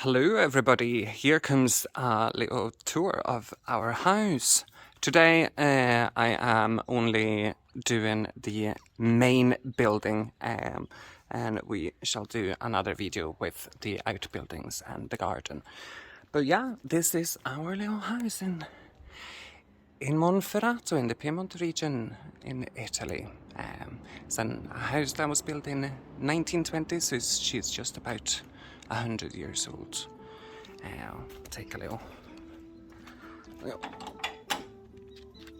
Hello everybody, here comes a little tour of our house. Today I am only doing the main building and we shall do another video with the outbuildings and the garden. But yeah, this is our little house in Monferrato in the Piedmont region in Italy. It's a house that was built in 1920, so she's just about 100 years old. Take a little.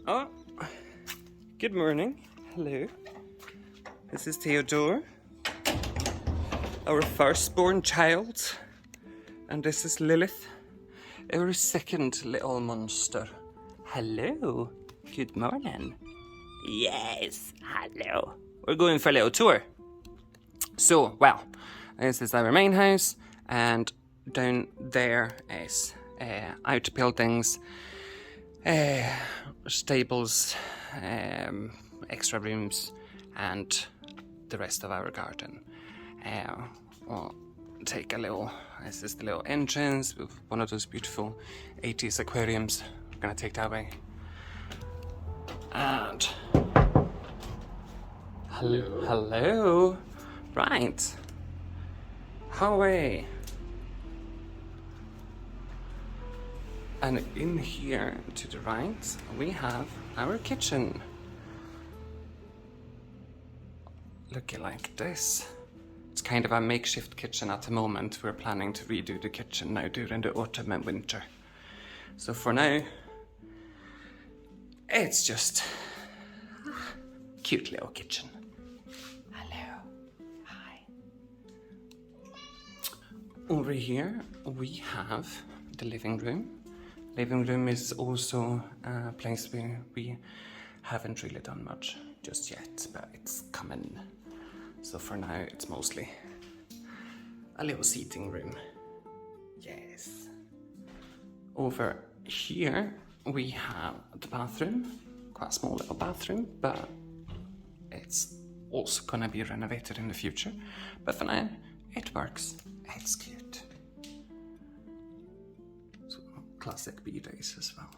Oh, good morning. Hello. This is Theodore, our firstborn child, and this is Lilith, our second little monster. Hello. Good morning. Yes, hello. We're going for a little tour. So, well, this is our main house, and down there is outbuildings, stables, extra rooms, and the rest of our garden. We'll take a little. This is the little entrance with one of those beautiful 80s aquariums. I'm gonna take that away. And hello. Right. Hallway. And in here to the right, we have our kitchen. Looking like this. It's kind of a makeshift kitchen at the moment. We're planning to redo the kitchen now during the autumn and winter. So for now, it's just a cute little kitchen. Hello. Hi. Over here, we have the living room. Living room is also a place where we haven't really done much just yet, but it's coming. So for now, it's mostly a little seating room. Yes. Over here, we have the bathroom. Quite a small little bathroom, but it's also gonna be renovated in the future. But for now, it works. It's cute. Classic B-days as well.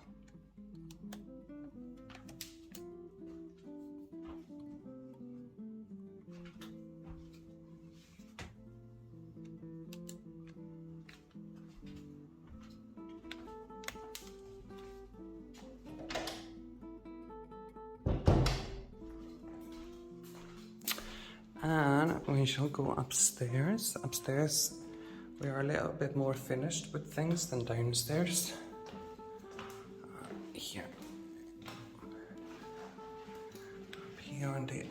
And we shall go upstairs. Upstairs, we are a little bit more finished with things than downstairs. Here. Up here on the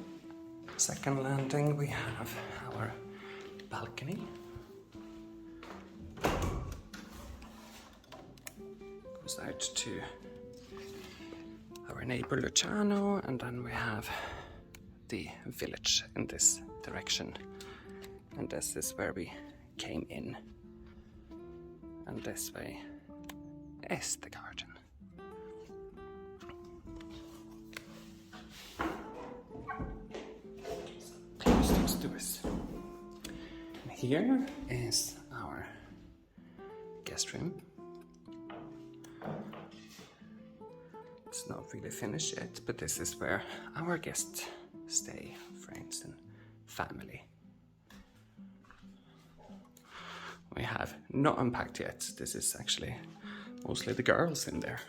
second landing, we have our balcony. Goes out to our neighbor Luciano, and then we have the village in this direction. And this is where we came in. And this way is the garden. Close those doors. And here is our guest room. It's not really finished yet, but this is where our guests stay, friends and family. We have not unpacked yet. This is actually mostly the girls in there.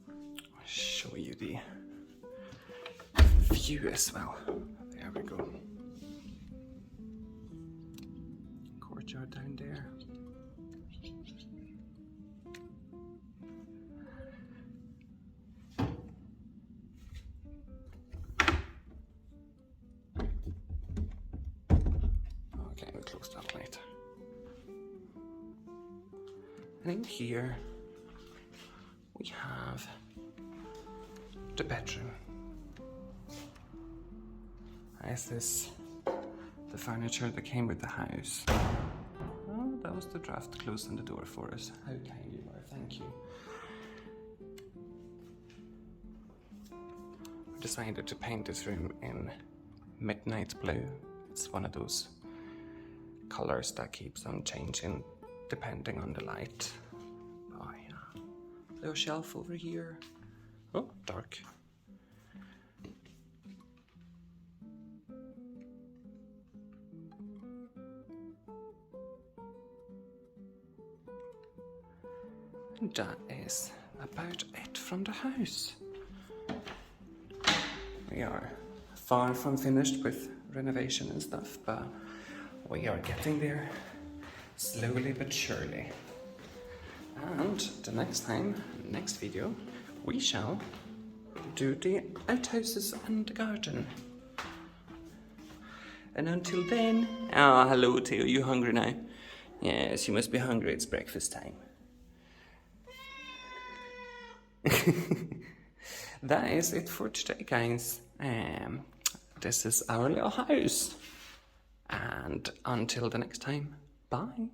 I'll show you the view as well. There we go. Courtyard down there. Okay, we'll close that later. And in here we have the bedroom. Is this the furniture that came with the house? Oh, that was the draft closing the door for us. How kind you are, thank you. I decided to paint this room in midnight blue. It's one of those colors that keeps on changing depending on the light. Oh yeah. Little shelf over here. Oh, dark. And that is about it from the house. We are far from finished with renovation and stuff, but we are getting there slowly but surely. And the next video, we shall do the outhouses and the garden. And until then, hello Theo, you hungry now? Yes, you must be hungry, it's breakfast time. That is it for today, guys. This is our little house. And until the next time, bye.